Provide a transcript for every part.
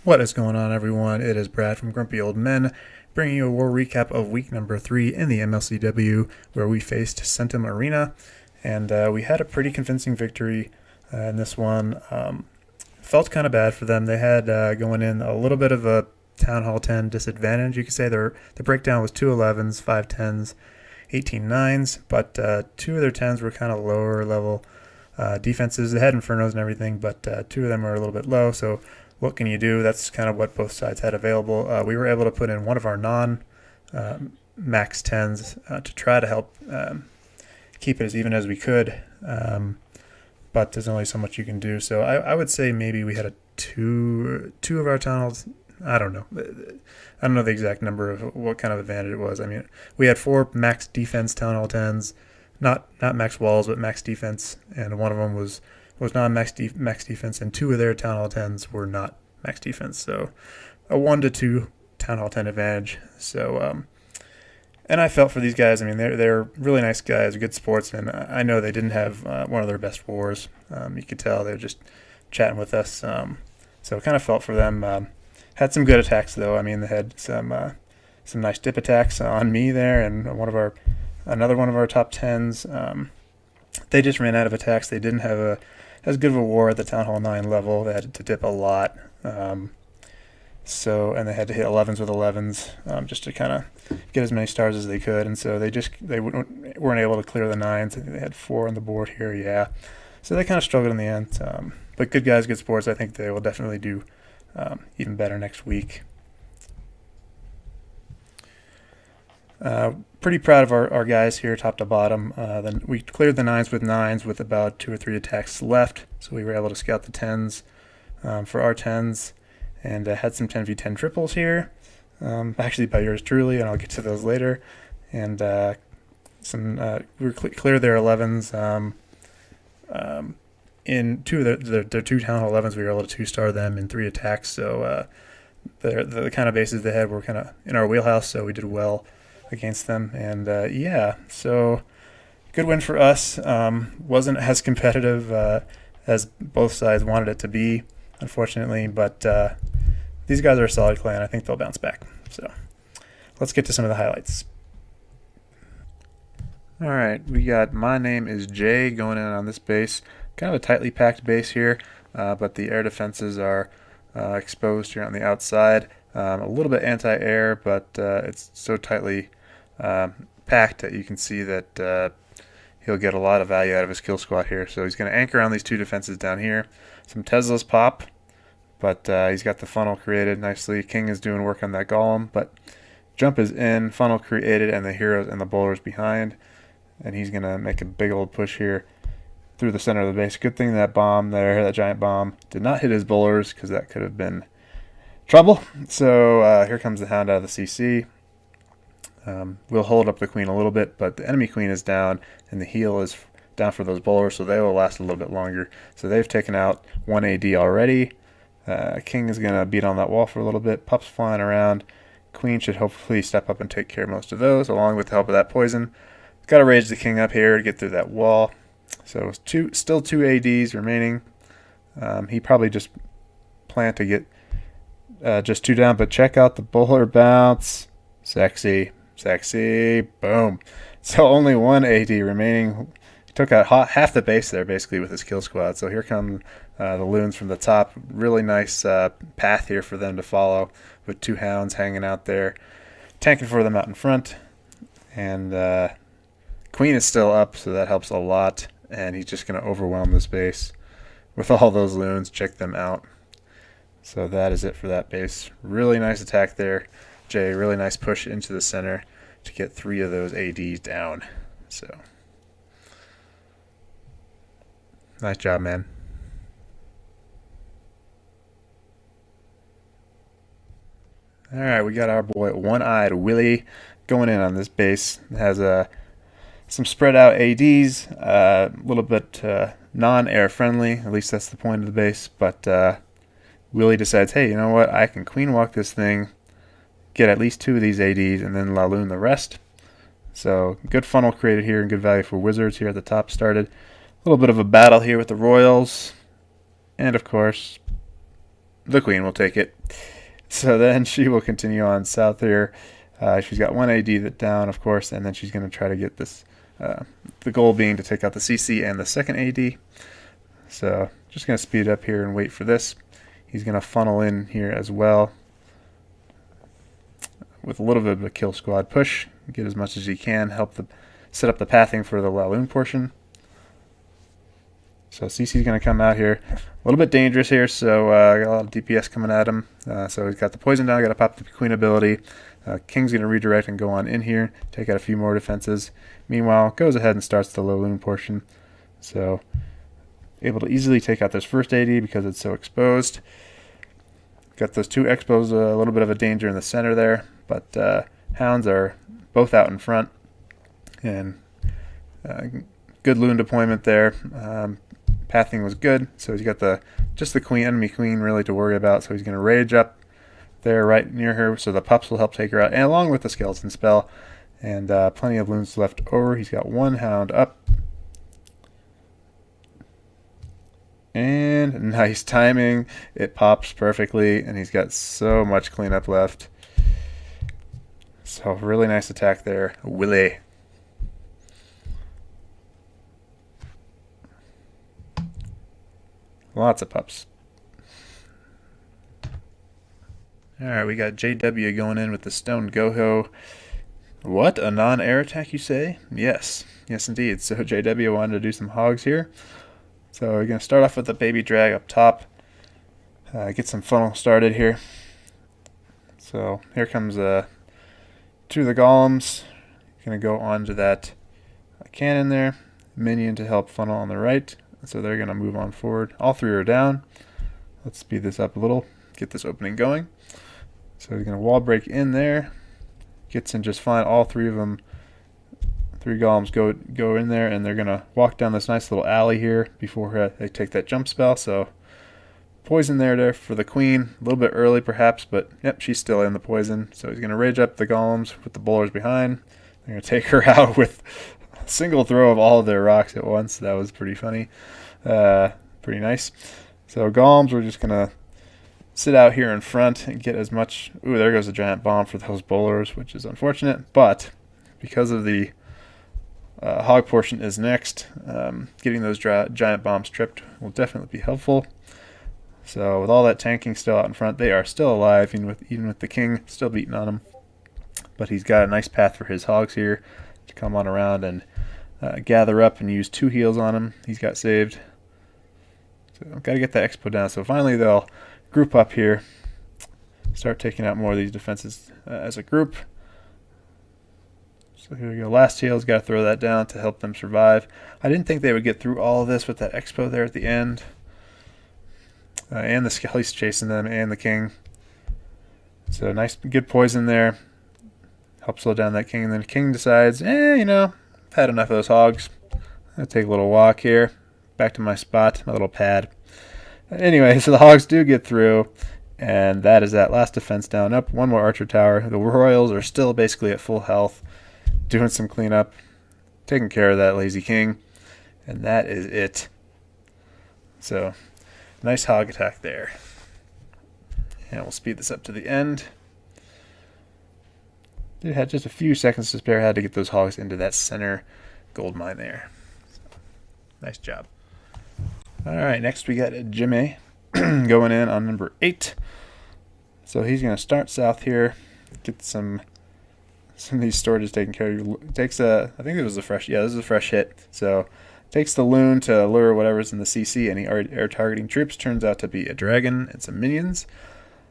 What is going on, everyone? It is Brad from Grumpy Old Men, bringing you a war recap of week number 3 in the MLCW, where we faced Centum Arena, and we had a pretty convincing victory in this one. Felt kind of bad for them. They had going in a little bit of a Town Hall 10 disadvantage, you could say. The breakdown was 2 11s, 5 10s, 18 9s, but 2 of their 10s were kind of lower level defenses. They had Infernos and everything, but 2 of them were a little bit low, so what can you do? That's kind of what both sides had available. We were able to put in one of our non-max 10s to try to help keep it as even as we could, but there's only so much you can do. So I would say maybe we had a two of our tunnels. I don't know the exact number of what kind of advantage it was. I mean, we had 4 max defense Town Hall 10s, not max walls, but max defense, and one of them was non-max max defense, and 2 of their Town Hall 10s were not max defense. So a 1-2 Town Hall 10 advantage. So, and I felt for these guys. I mean, they're really nice guys, good sportsmen. I know they didn't have one of their best wars. You could tell they were just chatting with us. So I kind of felt for them. Had some good attacks, though. I mean, they had some nice dip attacks on me there, and another one of our top 10s. They just ran out of attacks. They didn't have as good of a war at the Town Hall 9 level. They had to dip a lot. And they had to hit 11s with 11s just to kind of get as many stars as they could. And so they weren't able to clear the 9s. I think they had 4 on the board here, yeah. So they kind of struggled in the end. But good guys, good sports. I think they will definitely do even better next week. Pretty proud of our guys here, top to bottom. Then we cleared the 9s with about 2 or 3 attacks left, so we were able to scout the 10s for our 10s, and had some 10v10 triples here, actually by yours truly, and I'll get to those later. And we cleared their 11s. In 2 of their 2 Town Hall 11s, we were able to 2-star them in 3 attacks. So the kind of bases they had were kind of in our wheelhouse, so we did well against them. And so good win for us. Wasn't as competitive as both sides wanted it to be, unfortunately, but these guys are a solid clan. I think they'll bounce back. So let's get to some of the highlights. All right, we got My Name is Jay going in on this base. Kind of a tightly packed base here, but the air defenses are exposed here on the outside. A little bit anti-air, but it's so tightly packed that you can see that he'll get a lot of value out of his kill squad here. So he's going to anchor on these 2 defenses down here. Some Teslas pop, but he's got the funnel created nicely. King is doing work on that golem, but jump is in, funnel created, and the heroes and the bowlers behind. And he's going to make a big old push here through the center of the base. Good thing that bomb there, that giant bomb, did not hit his bowlers, because that could have been trouble. So here comes the Hound out of the CC. We'll hold up the queen a little bit, but the enemy queen is down, and the heal is down for those bowlers, so they will last a little bit longer. So they've taken out 1 AD already. King is going to beat on that wall for a little bit. Pups flying around. Queen should hopefully step up and take care of most of those, along with the help of that poison. Got to rage the king up here to get through that wall. So still 2 ADs remaining. He probably just planned to get just 2 down, but check out the bowler bounce. Sexy. Boom. So only 1 AD remaining. He took out half the base there basically with his kill squad. So here come the loons from the top. Really nice path here for them to follow, with 2 hounds hanging out there, tanking for them out in front. And queen is still up, so that helps a lot. And he's just going to overwhelm this base with all those loons. Check them out. So that is it for that base. Really nice attack there, Jay. Really nice push into the center to get 3 of those ADs down. So nice job, man. All right, we got our boy One-Eyed Willy going in on this base. It has a some spread out ADs, a little bit non-air friendly, at least that's the point of the base, but Willy decides, hey, you know what, I can queen walk this thing, get at least 2 of these ADs, and then Laloon the rest. So good funnel created here and good value for wizards here at the top started. A little bit of a battle here with the royals, and of course the queen will take it. So then she will continue on south here. She's got 1 AD down, of course, and then she's going to try to get this, the goal being to take out the CC and the second AD. So just going to speed up here and wait for this. He's going to funnel in here as well with a little bit of a kill squad push. Get as much as he can, help set up the pathing for the Laloon portion. So CC's going to come out here. A little bit dangerous here, so got a lot of DPS coming at him. So he's got the poison down, got to pop the queen ability. King's going to redirect and go on in here, take out a few more defenses. Meanwhile, goes ahead and starts the Laloon portion. So able to easily take out this first AD because it's so exposed. Got those 2 expos, a little bit of a danger in the center there, but Hounds are both out in front. And good Loon deployment there. Pathing was good, so he's got just the queen, enemy queen really to worry about, so he's going to rage up there right near her, so the pups will help take her out, and along with the skeleton spell, and plenty of loons left over. He's got 1 hound up, and nice timing, it pops perfectly, and he's got so much cleanup left. So really nice attack there, Willy. Lots of pups. Alright, we got JW going in with the Stone Goho. What? A non-air attack, you say? Yes. Yes, indeed. So JW wanted to do some hogs here. So we're going to start off with the baby drag up top. Get some funnel started here. So here comes 2 of the golems. Going to go onto that cannon there. Minion to help funnel on the right. So they're going to move on forward. All 3 are down. Let's speed this up a little. Get this opening going. So he's going to wall break in there. Gets in just fine. All 3 of them, 3 golems go in there, and they're going to walk down this nice little alley here before they take that jump spell. So poison there for the queen. A little bit early perhaps, but yep, she's still in the poison. So he's going to rage up the golems with the bowlers behind. They're going to take her out with a single throw of all of their rocks at once. That was pretty funny. Pretty nice. So golems, we're just going to sit out here in front and get as much. Ooh, there goes a giant bomb for those bowlers, which is unfortunate, but because of the hog portion is next, getting those giant bombs tripped will definitely be helpful. So with all that tanking still out in front, they are still alive, even with the king still beating on them. But he's got a nice path for his hogs here to come on around and gather up and use 2 heals on him. He's got saved. So got to get that expo down. So finally they'll group up here, start taking out more of these defenses as a group. So here we go. Last heal's got to throw that down to help them survive. I didn't think they would get through all of this with that expo there at the end. And the skellies chasing them and the king. So nice, good poison there. Help slow down that king. And then the king decides, you know, I've had enough of those hogs. I'll take a little walk here. Back to my spot, my little pad. Anyway, so the hogs do get through, and that is that last defense down. Up 1 more archer tower. The royals are still basically at full health, doing some cleanup, taking care of that lazy king, and that is it. So nice hog attack there. And we'll speed this up to the end. They had just a few seconds to spare. Had to get those hogs into that center gold mine there. So, nice job. Alright, next we got Jimmy going in on number 8. So he's going to start south here, get some of these storages taken care of. Takes I think it was a fresh, this is a fresh hit. So takes the loon to lure whatever's in the CC, any air targeting troops. Turns out to be a dragon and some minions.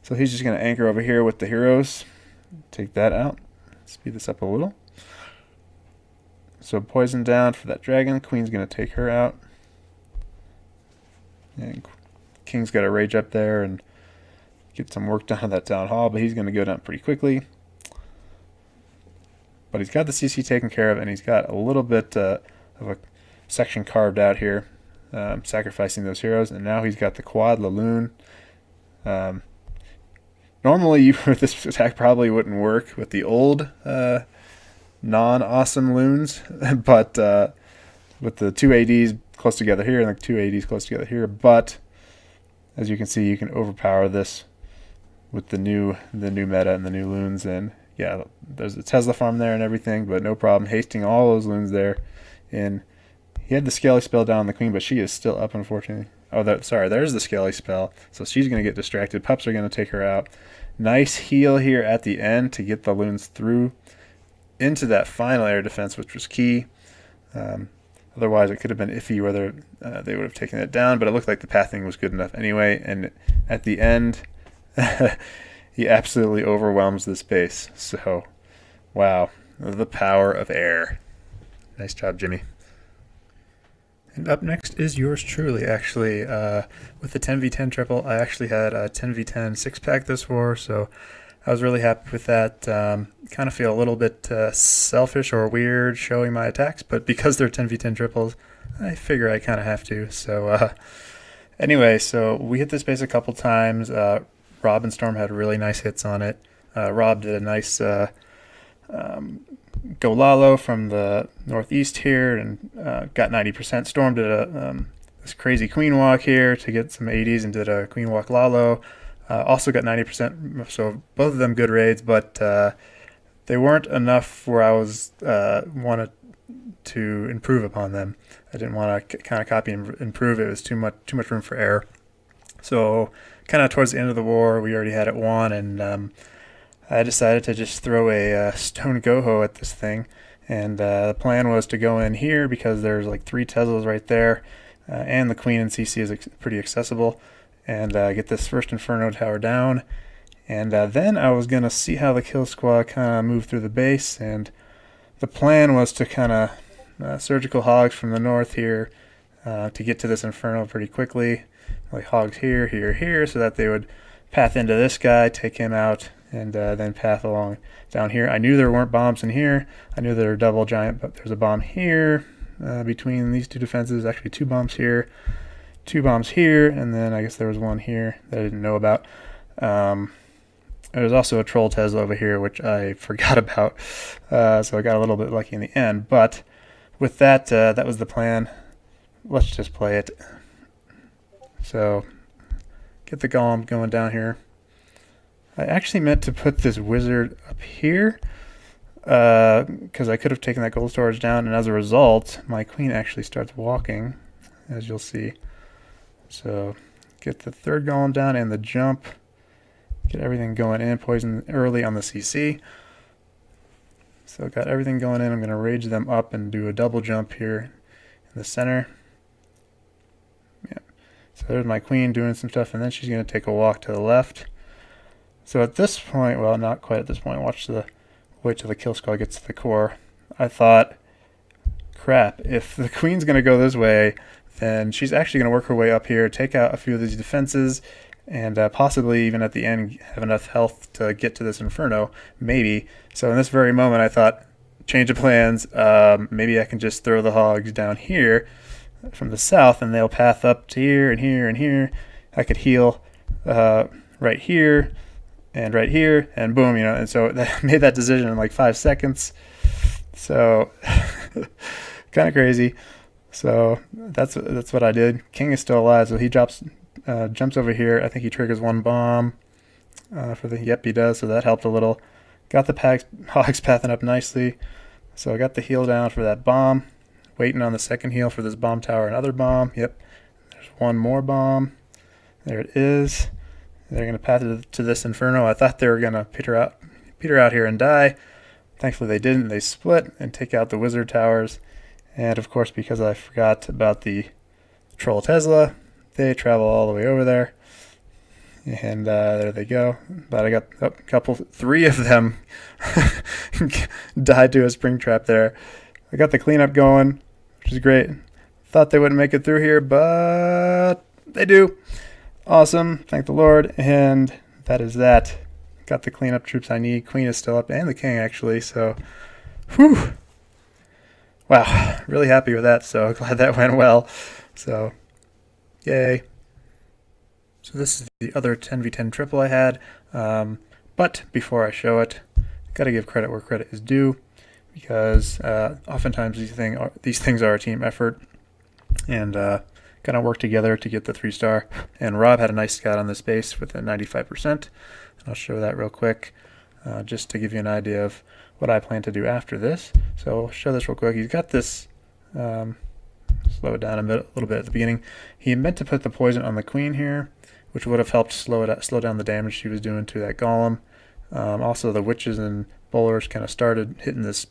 So he's just going to anchor over here with the heroes. Take that out. Speed this up a little. So poison down for that dragon. Queen's going to take her out. And King's got to rage up there and get some work done on that town hall, but he's going to go down pretty quickly. but he's got the CC taken care of, and he's got a little bit of a section carved out here, sacrificing those heroes, and now he's got the quad Laloon. Normally, this attack probably wouldn't work with the old non-awesome loons, but with the two ADs close together here and the two ADs close together here, but as you can see, you can overpower this with the new meta and the new loons. And yeah, there's a Tesla farm there and everything, but no problem hasting all those loons there. And he had the Scaly spell down on the queen, but she is still up, unfortunately. Oh, sorry, there's the Scaly spell, so she's going to get distracted. Pups are going to take her out. Nice heal here at the end to get the loons through into that final air defense, which was key. Otherwise, it could have been iffy whether they would have taken it down, but it looked like the pathing was good enough anyway. And at the end, he absolutely overwhelms this base. So, wow, the power of air. Nice job, Jimmy. And up next is yours truly, actually. With the 10v10 triple, I actually had a 10v10 six-pack this war, so I was really happy with that. Kind of feel a little bit selfish or weird showing my attacks, but because they're 10v10 triples, I figure I kind of have to. So anyway, so we hit this base a couple times. Rob and Storm had really nice hits on it. Rob did a nice Golalo from the northeast here and got 90%. Storm did this crazy queen walk here to get some 80s and did a queen walk Lalo. Also got 90%, so both of them good raids, but they weren't enough where I was wanted to improve upon them. I didn't want to kind of copy and improve. It was too much room for error. So kind of towards the end of the war, we already had it won, and I decided to just throw a stone Goho at this thing. And the plan was to go in here because there's like 3 Teslas right there, and the queen and CC is pretty accessible. And get this first Inferno tower down. And then I was going to see how the kill squad kind of moved through the base. And the plan was to kind of surgical hogs from the north here to get to this Inferno pretty quickly. Like hogs here, here, here, so that they would path into this guy, take him out, and then path along down here. I knew there weren't bombs in here. I knew there were double giant, but there's a bomb here between these two defenses. Actually 2 bombs here. 2 bombs here, and then I guess there was one here that I didn't know about. There was also a troll Tesla over here, which I forgot about, so I got a little bit lucky in the end. But with that, that was the plan. Let's just play it. So get the golem going down here. I actually meant to put this wizard up here because I could have taken that gold storage down, and as a result, my queen actually starts walking, as you'll see. So get the third golem down and the jump. Get everything going in. Poison early on the CC. So got everything going in. I'm going to rage them up and do a double jump here in the center. Yeah. So there's my queen doing some stuff, and then she's going to take a walk to the left. So at this point, well, not quite at this point. Wait till the kill squad gets to the core. I thought, crap, if the queen's going to go this way, then she's actually going to work her way up here, take out a few of these defenses, and possibly even at the end have enough health to get to this Inferno, maybe. So in this very moment, I thought, change of plans, maybe I can just throw the hogs down here from the south, and they'll path up to here and here and here. I could heal right here and right here, and boom, you know. And so that made that decision in like 5 seconds. So kind of crazy. So that's what I did. King is still alive, so he jumps over here. I think he triggers 1 bomb for the. Yep, he does. So that helped a little. Got the hogs pathing up nicely. So I got the heal down for that bomb. Waiting on the second heal for this bomb tower. Another bomb. Yep. There's 1 more bomb. There it is. They're going to path to this Inferno. I thought they were going to peter out here and die. Thankfully they didn't. They split and take out the wizard towers. And of course, because I forgot about the troll Tesla, they travel all the way over there. And there they go. But I got 3 of them died to a spring trap there. I got the cleanup going, which is great. Thought they wouldn't make it through here, but they do. Awesome. Thank the Lord. And that is that. Got the cleanup troops I need. Queen is still up, and the king actually. So, Whew. Wow, really happy with that, so glad that went well. So, yay. So this is the other 10v10 triple I had, but before I show it, gotta give credit where credit is due, because oftentimes these things are a team effort, and kind of work together to get the 3-star. And Rob had a nice scout on this base with a 95%, and I'll show that real quick, just to give you an idea of what I plan to do after this. So I'll show this real quick. He's got this, slow it down a little bit at the beginning. He meant to put the poison on the queen here, which would have helped slow down the damage she was doing to that golem. Also, the witches and bowlers kind of started hitting this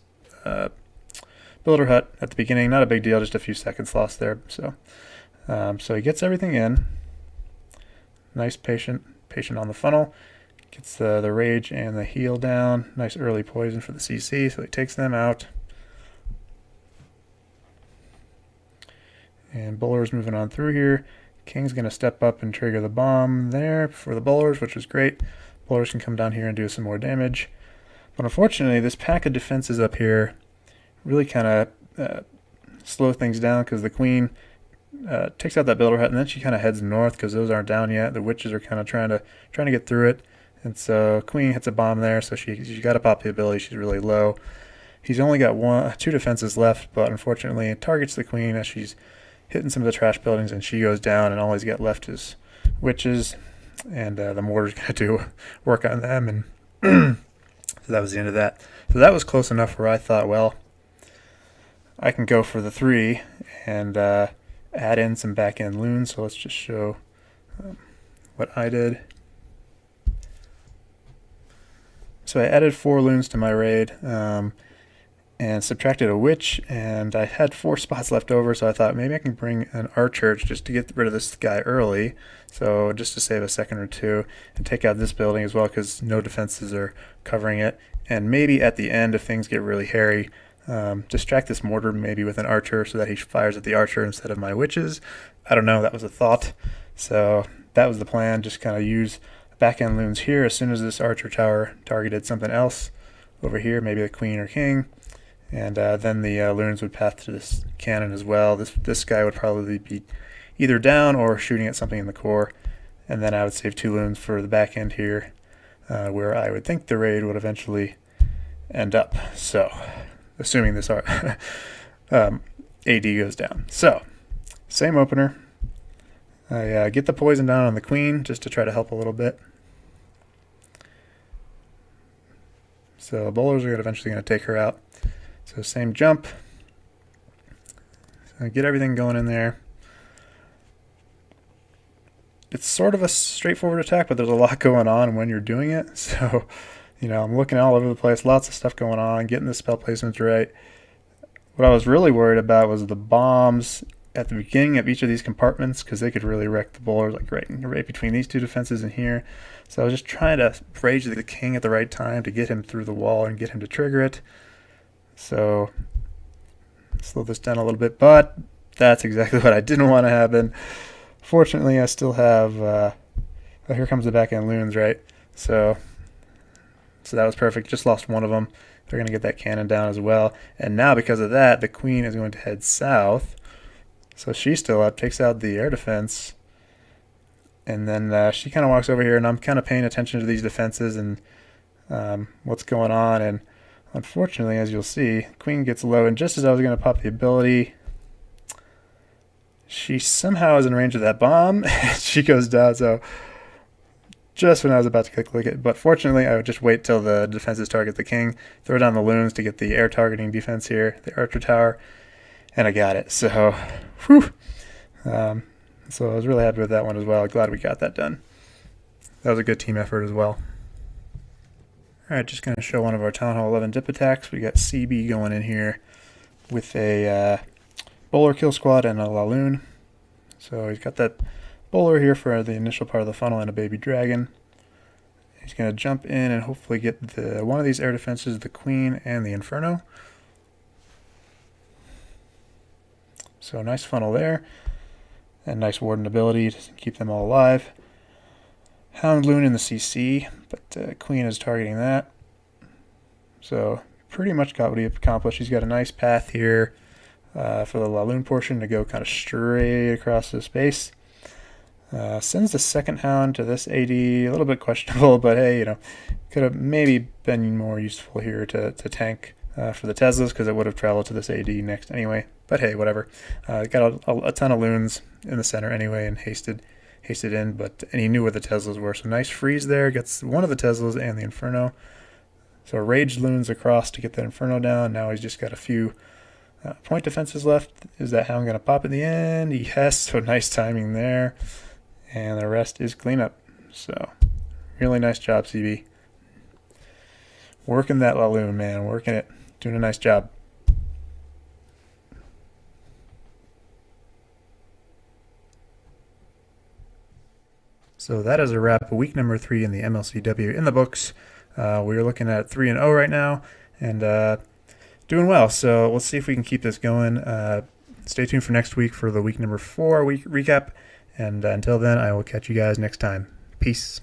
builder hut at the beginning. Not a big deal, just a few seconds lost there. So he gets everything in. Nice patient on the funnel. Gets the rage and the heal down. Nice early poison for the CC, so he takes them out. And bowler's moving on through here. King's going to step up and trigger the bomb there for the bowlers, which is great. Bowlers can come down here and do some more damage. But unfortunately, this pack of defenses up here really kind of slow things down, because the queen takes out that builder hut, and then she kind of heads north because those aren't down yet. The witches are kind of trying to get through it. And so queen hits a bomb there, so she's got to pop the ability. She's really low. He's only got 2 defenses left, but unfortunately it targets the queen as she's hitting some of the trash buildings, and she goes down, and all he's got left is witches, and the mortar's going to do work on them, and so that was the end of that. So that was close enough where I thought, well, I can go for the 3 and add in some back-end loons. So let's just show what I did. So I added 4 loons to my raid, and subtracted a witch, and I had 4 spots left over, so I thought maybe I can bring an archer just to get rid of this guy early, so just to save a second or two, and take out this building as well, because no defenses are covering it. And maybe at the end, if things get really hairy, distract this mortar maybe with an archer so that he fires at the archer instead of my witches. I don't know, that was a thought. So that was the plan, just kind of use back-end loons here as soon as this archer tower targeted something else over here, maybe the queen or king. And then the loons would path to this cannon as well. This guy would probably be either down or shooting at something in the core. And then I would save 2 loons for the back end here, where I would think the raid would eventually end up. So, assuming this AD goes down. So, same opener. I get the poison down on the queen just to try to help a little bit. So bowlers are eventually going to take her out. So same jump. So get everything going in there. It's sort of a straightforward attack, but there's a lot going on when you're doing it. So, I'm looking all over the place, lots of stuff going on, getting the spell placements right. What I was really worried about was the bombs at the beginning of each of these compartments, because they could really wreck the bowlers, like right between these 2 defenses and here. So I was just trying to rage the king at the right time to get him through the wall and get him to trigger it. So slow this down a little bit, but that's exactly what I didn't want to happen. Fortunately, I still have, oh, here comes the back end loons, right? So that was perfect. Just lost one of them. They're going to get that cannon down as well. And now because of that, the queen is going to head south. So she's still up, takes out the air defense. And then she kind of walks over here, and I'm kind of paying attention to these defenses and what's going on. And unfortunately, as you'll see, queen gets low, and just as I was going to pop the ability, she somehow is in range of that bomb. She goes down, so just when I was about to click it. But fortunately, I would just wait till the defenses target the king, throw down the loons to get the air targeting defense here, the archer tower, and I got it. So, whew. So I was really happy with that one as well. Glad we got that done. That was a good team effort as well. Alright, just going to show one of our Town Hall 11 dip attacks. We got CB going in here with a bowler kill squad and a Laloon. So he's got that bowler here for the initial part of the funnel and a baby dragon. He's going to jump in and hopefully get one of these air defenses, the queen and the inferno. So nice funnel there. And nice warden ability to keep them all alive. Hound Loon in the CC, but Queen is targeting that. So pretty much got what he accomplished. He's got a nice path here for the Laloon portion to go kind of straight across the space. Sends the second hound to this AD, a little bit questionable, but hey, you know, could have maybe been more useful here to tank for the Teslas, because it would have traveled to this AD next anyway. But hey, whatever. Got a ton of loons in the center anyway, and hasted in, and he knew where the Teslas were. So nice freeze there. Gets one of the Teslas and the Inferno. So raged loons across to get the Inferno down. Now he's just got a few point defenses left. Is that hound going to pop in the end? Yes, so nice timing there. And the rest is cleanup. So really nice job, CB. Working that Laloon, man. Working it. Doing a nice job. So that is a wrap. Week number 3 in the MLCW in the books. We're looking at 3-0 right now, and doing well. So let's see if we can keep this going. Stay tuned for next week for the week number 4 recap. And until then, I will catch you guys next time. Peace.